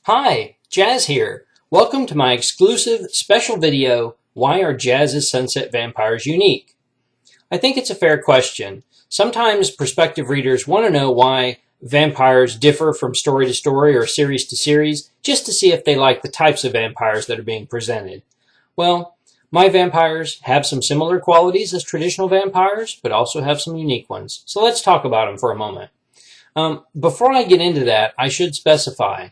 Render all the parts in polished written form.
Hi, Jazz here. Welcome to my exclusive special video, Why Are Jazz's Sunset Vampires Unique? I think it's a fair question. Sometimes prospective readers want to know why vampires differ from story to story or series to series, just to see if they like the types of vampires that are being presented. Well, my vampires have some similar qualities as traditional vampires, but also have some unique ones. So let's talk about them for a moment. Before I get into that, I should specify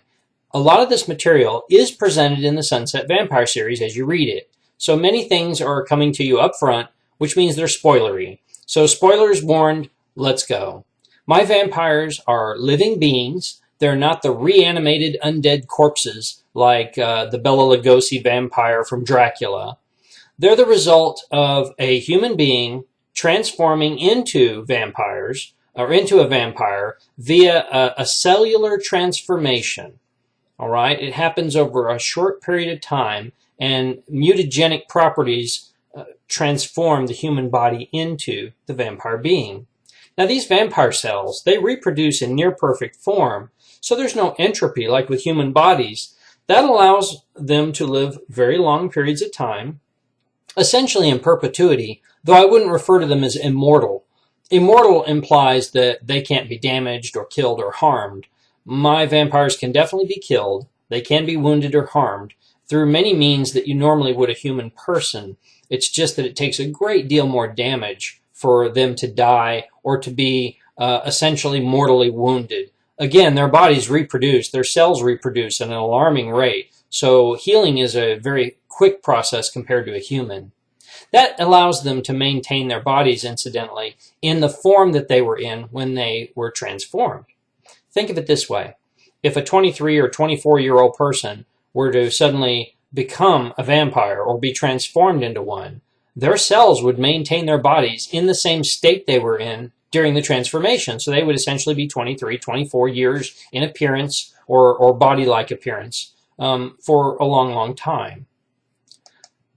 a lot of this material is presented in the Sunset Vampire series as you read it. So many things are coming to you up front, which means they're spoilery. So spoilers warned, let's go. My vampires are living beings. They're not the reanimated undead corpses like the Bela Lugosi vampire from Dracula. They're the result of a human being transforming into vampires, or into a vampire, via a cellular transformation. All right, it happens over a short period of time, and mutagenic properties transform the human body into the vampire being. Now, these vampire cells, they reproduce in near perfect form, so there's no entropy like with human bodies. That allows them to live very long periods of time, essentially in perpetuity, though I wouldn't refer to them as immortal. Immortal implies that they can't be damaged or killed or harmed. My vampires can definitely be killed. They can be wounded or harmed through many means that you normally would a human person. It's just that it takes a great deal more damage for them to die or to be essentially mortally wounded. Again, their bodies reproduce, their cells reproduce at an alarming rate. So healing is a very quick process compared to a human. That allows them to maintain their bodies, incidentally, in the form that they were in when they were transformed. Think of it this way. If a 23 or 24-year-old person were to suddenly become a vampire or be transformed into one, their cells would maintain their bodies in the same state they were in during the transformation. So they would essentially be 23, 24 years in appearance or body-like appearance for a long, long time.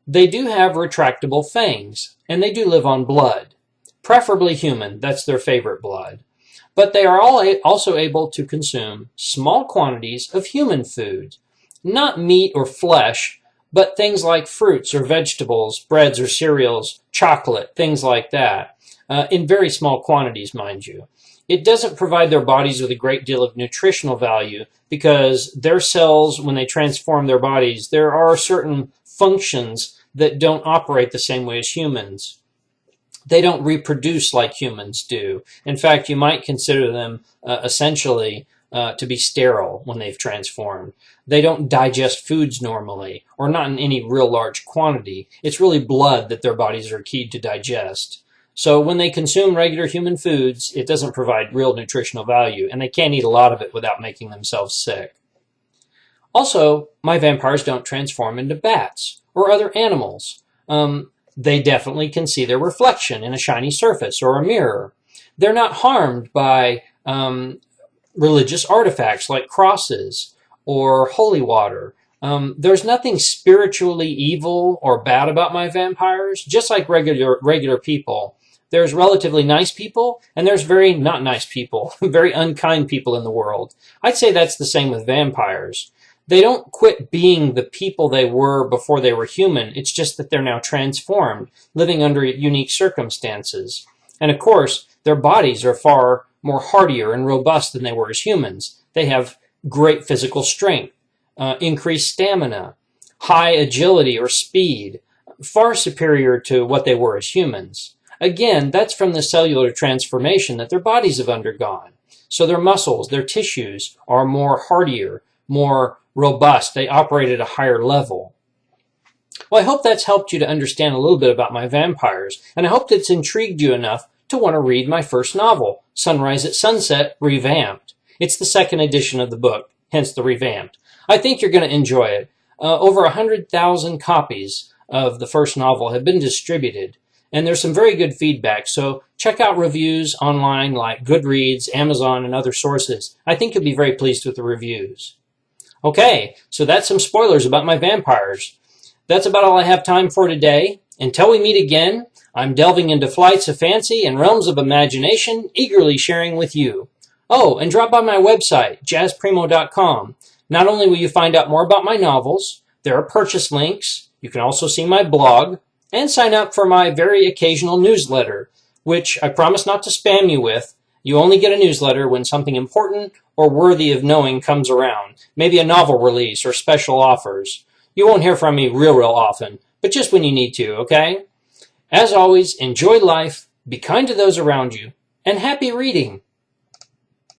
They do have retractable fangs, and they do live on blood, preferably human. That's their favorite blood. But they are also able to consume small quantities of human food, not meat or flesh, but things like fruits or vegetables, breads or cereals, chocolate, things like that, in very small quantities, mind you. It doesn't provide their bodies with a great deal of nutritional value because their cells, when they transform their bodies, there are certain functions that don't operate the same way as humans. They don't reproduce like humans do. In fact, you might consider them essentially to be sterile when they've transformed. They don't digest foods normally, or not in any real large quantity. It's really blood that their bodies are keyed to digest. So when they consume regular human foods, it doesn't provide real nutritional value, and they can't eat a lot of it without making themselves sick. Also, my vampires don't transform into bats or other animals. They definitely can see their reflection in a shiny surface or a mirror. They're not harmed by religious artifacts like crosses or holy water. There's nothing spiritually evil or bad about my vampires, just like regular people. There's relatively nice people, and there's very not nice people, very unkind people in the world. I'd say that's the same with vampires. They don't quit being the people they were before they were human. It's just that they're now transformed, living under unique circumstances. And of course, their bodies are far more hardier and robust than they were as humans. They have great physical strength, increased stamina, high agility or speed, far superior to what they were as humans. Again, that's from the cellular transformation that their bodies have undergone. So their muscles, their tissues are more hardier, more robust. They operate at a higher level. Well, I hope that's helped you to understand a little bit about my vampires, and I hope that's intrigued you enough to want to read my first novel, Sunrise at Sunset, Revamped. It's the second edition of the book, hence the revamped. I think you're going to enjoy it. Over 100,000 copies of the first novel have been distributed, and there's some very good feedback, so check out reviews online like Goodreads, Amazon, and other sources. I think you'll be very pleased with the reviews. Okay, so that's some spoilers about my vampires. That's about all I have time for today. Until we meet again, I'm delving into flights of fancy and realms of imagination, eagerly sharing with you. Oh, and drop by my website, jazzprimo.com. Not only will you find out more about my novels, there are purchase links, you can also see my blog, and sign up for my very occasional newsletter, which I promise not to spam you with. You only get a newsletter when something important or worthy of knowing comes around, maybe a novel release or special offers. You won't hear from me real often, but just when you need to, okay? As always, enjoy life, be kind to those around you, and happy reading!